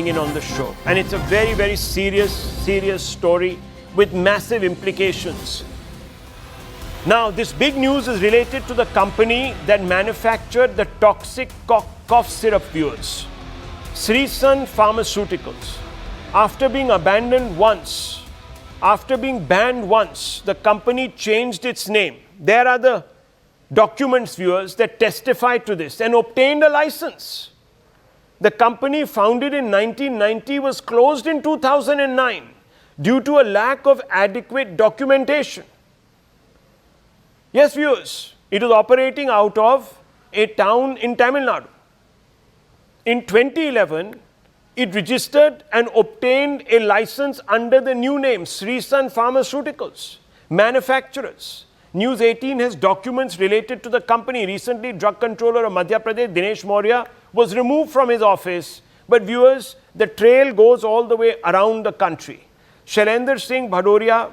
in on the show, and it's a very serious story with massive implications. Now, this big news is related to the company that manufactured the toxic cough syrup, viewers. Sresan Pharmaceuticals. After being banned once, the company changed its name. There are the documents, viewers, that testify to this, and obtained a license. The company, founded in 1990, was closed in 2009 due to a lack of adequate documentation. Yes, viewers, it was operating out of a town in Tamil Nadu. In 2011, it registered and obtained a license under the new name, Sresan Pharmaceuticals, manufacturers. News18 has documents related to the company. Recently, drug controller of Madhya Pradesh, Dinesh Maurya, was removed from his office. But viewers, the trail goes all the way around the country. Shailendra Singh Bhadoria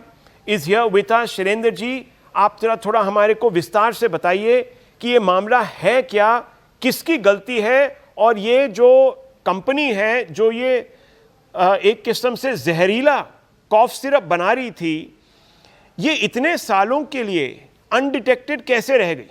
is here with us. Shailendra ji, आप थोड़ा हमारे को विस्तार से बताइए कि ये मामला है क्या, किसकी गलती है, और ये जो कंपनी है जो ये एक किस्म से जहरीला कॉफ सिरप बना रही थी, ये इतने सालों के लिए अनडिटेक्टेड कैसे रह गई?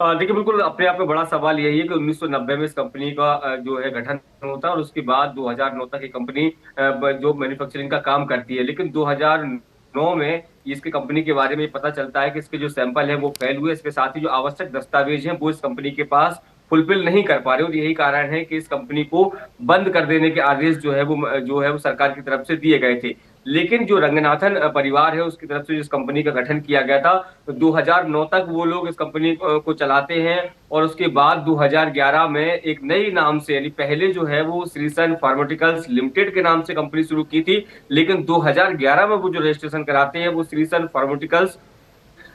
देखिए, बिल्कुल अपने आप में बड़ा सवाल यही है कि 1990 में इस कंपनी का जो है गठन होता है और उसके बाद 2009 तक ये कंपनी जो मैन्युफैक्चरिंग का काम करती है, लेकिन 2009 में इसकी कंपनी के बारे में पता चलता है कि इसके जो सैंपल है वो फेल हुए। इसके साथ ही जो आवश्यक दस्तावेज हैं वो इस कंपनी के पास फुलफिल नहीं कर पा रहे, और यही कारण है कि इस कंपनी को बंद कर देने के आदेश जो है वो सरकार की तरफ से दिए गए थे। लेकिन जो रंगनाथन परिवार है उसकी तरफ से जिस कंपनी का गठन किया गया था, तो 2009 तक वो लोग इस कंपनी को चलाते हैं, और उसके बाद 2011 में एक नई नाम से, यानी पहले जो है वो श्रीसन फार्मास्यूटिकल्स लिमिटेड के नाम से कंपनी शुरू की थी, लेकिन 2011 में वो जो रजिस्ट्रेशन कराते हैं वो श्रीसन फार्मास्यूटिकल्स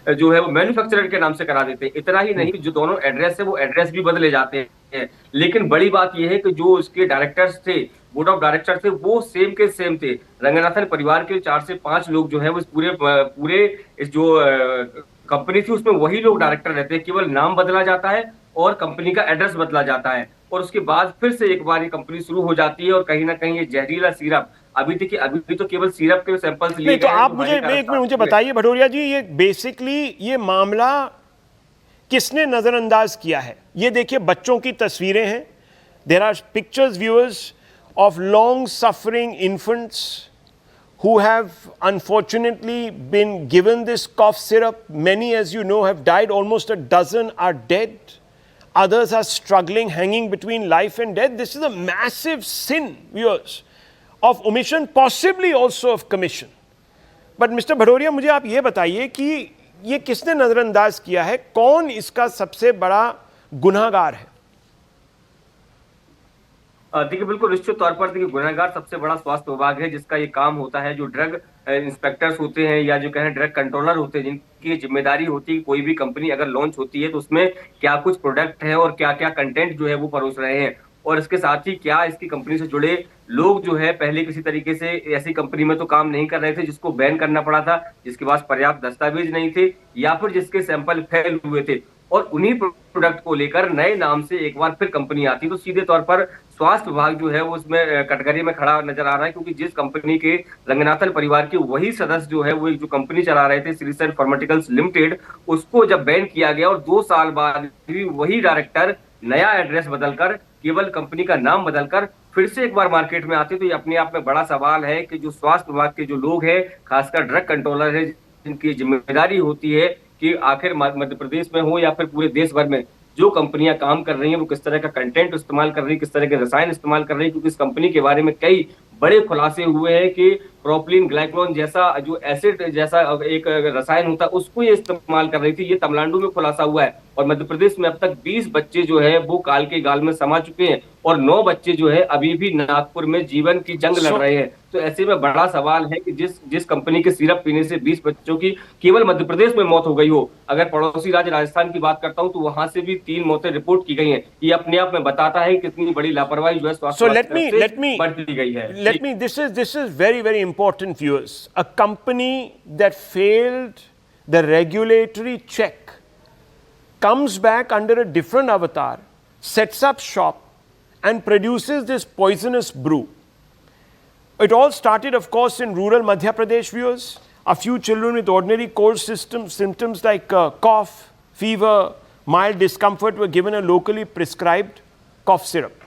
जो है वो मैन्युफैक्चरर के नाम से करा देते हैं। इतना ही नहीं, जो दोनों एड्रेस है वो एड्रेस भी बदले जाते हैं। लेकिन बड़ी बात यह है कि जो उसके डायरेक्टर्स थे, बोर्ड ऑफ डायरेक्टर थे, वो सेम के सेम थे। रंगनाथन परिवार के 4 से 5 लोग जो है वो पूरे इस जो कंपनी थी उसमें वही लोग डायरेक्टर रहते हैं, केवल नाम बदला जाता है और कंपनी का एड्रेस बदला जाता है, और उसके बाद फिर से एक बार ये कंपनी शुरू हो जाती है। और कहीं ना कहीं ये जहरीला सिरप, अभी देखिए अभी तो केवल सिरप के सैंपल्स लिए गए। तो आप मुझे बताइए भदौरिया जी, ये बेसिकली ये मामला किसने नजरअंदाज किया है? ये देखिए बच्चों की तस्वीरें हैं, there are pictures viewers of long suffering infants who have unfortunately been given this cough syrup. Many, as you know, have died. Almost a dozen are dead. Others are struggling, hanging between life and death. This is a massive sin, viewers, of omission, possibly also of commission. But Mr. Bhadoria, मुझे आप ये बताइए कि ये किसने नजरअंदाज किया है, कौन इसका सबसे बड़ा गुनाहगार है? देखिए, बिल्कुल निश्चित तौर पर देखिए गुनाहगार सबसे बड़ा स्वास्थ्य विभाग है, जिसका ये काम होता है। जो ड्रग इंस्पेक्टर्स होते हैं या जो कहें ड्रग कंट्रोलर होते हैं, जिनकी जिम्मेदारी होती है कोई भी कंपनी अगर लॉन्च होती है तो उसमें क्या कुछ प्रोडक्ट है और क्या क्या कंटेंट जो है वो परोस रहे हैं, और इसके साथ ही क्या इसकी कंपनी से जुड़े लोग जो है पहले किसी तरीके से ऐसी कंपनी में तो काम नहीं कर रहे थे जिसको बैन करना पड़ा था, जिसके पास पर्याप्त दस्तावेज नहीं थे, या फिर जिसके सैंपल फेल हुए थे, और उन्हीं प्रोडक्ट को लेकर नए नाम से एक बार फिर कंपनी आती, तो सीधे तौर पर स्वास्थ्य विभाग जो है वो उसमें कटघरे में खड़ा नजर आ रहा है। क्योंकि जिस कंपनी के रंगनाथन परिवार के वही सदस्य जो है वो एक जो कंपनी चला रहे थे, श्रीसन फार्मास्यूटिकल्स लिमिटेड, उसको जब बैन किया गया और 2 साल बाद भी वही डायरेक्टर नया एड्रेस बदलकर, केवल कंपनी का नाम बदलकर फिर से एक बार मार्केट में आते, तो ये अपने आप में बड़ा सवाल है कि जो स्वास्थ्य विभाग के जो लोग हैं, खासकर ड्रग कंट्रोलर है, जिनकी जिम्मेदारी होती है कि आखिर मध्य प्रदेश में हो या फिर पूरे देश भर में जो कंपनियां काम कर रही हैं वो किस तरह का कंटेंट इस्तेमाल कर रही है, किस तरह के रसायन इस्तेमाल कर रही है। क्योंकि इस कंपनी के बारे में कई बड़े खुलासे हुए हैं कि प्रोपिलीन ग्लाइकोल जैसा जो एसिड जैसा एक रसायन होता है उसको ये इस्तेमाल कर रही थी। ये तमिलनाडु में खुलासा हुआ है, और मध्य प्रदेश में अब तक 20 बच्चे जो है वो काल के गाल में समा चुके हैं, और 9 बच्चे जो है अभी भी नागपुर में जीवन की जंग लड़ रहे हैं। तो ऐसे में बड़ा सवाल है कि जिस कंपनी के सिरप पीने से 20 बच्चों की केवल मध्य प्रदेश में मौत हो गई हो, अगर पड़ोसी राज्य राजस्थान की बात करता हूं तो वहां से भी 3 मौतें रिपोर्ट की गई हैं। ये अपने आप में बताता है कितनी बड़ी लापरवाही जो है स्वास्थ्य बरती गई है। This is very important, viewers. A company that failed the regulatory check comes back under a different avatar, sets up shop, and produces this poisonous brew. It all started, of course, in rural Madhya Pradesh, viewers. A few children with ordinary cold symptoms like cough, fever, mild discomfort were given a locally prescribed cough syrup.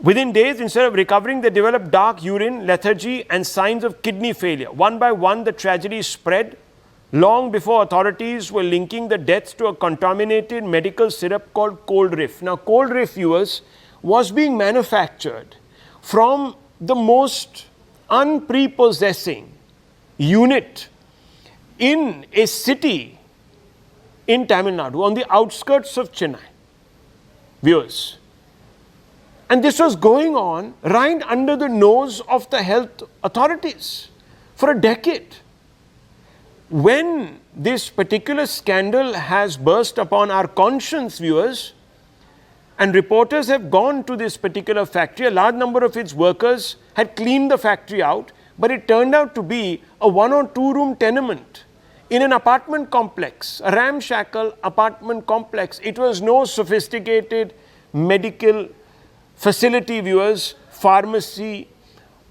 Within days, instead of recovering, they developed dark urine, lethargy, and signs of kidney failure. One by one, the tragedy spread. Long before authorities were linking the deaths to a contaminated medical syrup called Coldrif. Now, Coldrif, viewers, was being manufactured from the most unprepossessing unit in a city in Tamil Nadu, on the outskirts of Chennai, viewers. And this was going on right under the nose of the health authorities for a decade. When this particular scandal has burst upon our conscience, viewers, and reporters have gone to this particular factory, a large number of its workers had cleaned the factory out, but it turned out to be a 1 or 2 room tenement in an apartment complex, a ramshackle apartment complex. It was no sophisticated medical facility, viewers, pharmacy,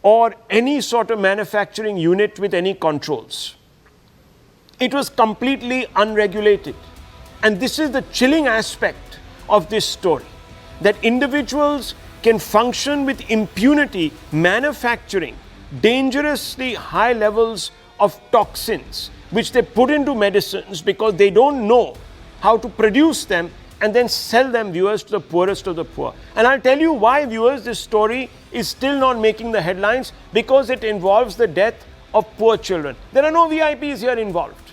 or any sort of manufacturing unit with any controls. It was completely unregulated. And this is the chilling aspect of this story, that individuals can function with impunity, manufacturing dangerously high levels of toxins, which they put into medicines because they don't know how to produce them and then sell them, viewers, to the poorest of the poor. And I'll tell you why, viewers, this story is still not making the headlines, because it involves the death of poor children. There are no VIPs here involved.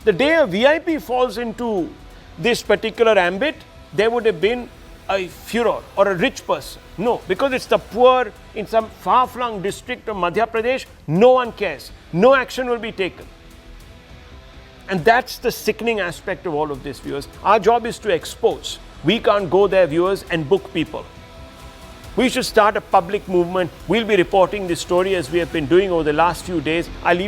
The day a VIP falls into this particular ambit, there would have been a furor or a rich person. No, because it's the poor in some far-flung district of Madhya Pradesh, no one cares. No action will be taken. And that's the sickening aspect of all of this, viewers. Our job is to expose. We can't go there, viewers, and book people. We should start a public movement. We'll be reporting this story as we have been doing over the last few days. I'll leave